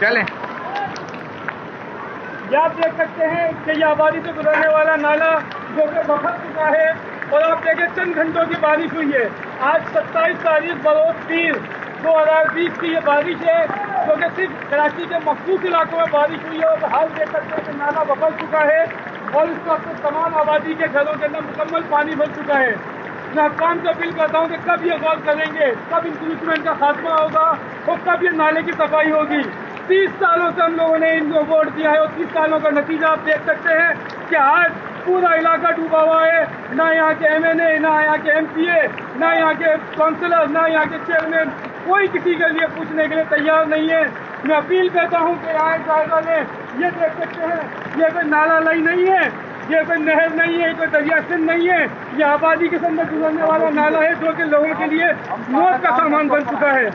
चलें। ये आप देख सकते हैं कि ये आबादी से गुजरने वाला नाला जो कि बखर चुका है और आप देखें चंद घंटों की बारिश हुई है। आज 27 तारीख बरोज 2020 की ये बारिश है जो कि सिर्फ कराची के मखसूस इलाकों में बारिश हुई है और हाल देख सकते हैं कि नाला बखर चुका है और इस वक्त तमाम आबादी के घरों के अंदर मुकम्मल पानी भर चुका है। मैं हुक्काम से अपील करता हूँ कि कब ये गौर करेंगे, कब इंक्रूचमेंट का खात्मा होगा और कब ये नाले की सफाई होगी। 30 सालों से हम लोगों ने इनको वोट दिया है और 30 सालों का नतीजा आप देख सकते हैं कि आज पूरा इलाका डूबा हुआ है। ना यहाँ के MNA, ना यहाँ के MCA, ना यहाँ के काउंसलर, ना यहाँ के चेयरमैन, कोई किसी के लिए पूछने के लिए तैयार नहीं है। मैं अपील करता हूँ कि यहाँ जायजा लें। ये देख सकते हैं, ये कोई नाला लई नहीं है, ये कोई नहर नहीं है, कोई दरिया सिंध नहीं है, ये आबादी के अंदर गुजरने वाला नाला है जो कि लोगों के लिए मौत का सामान बन चुका है।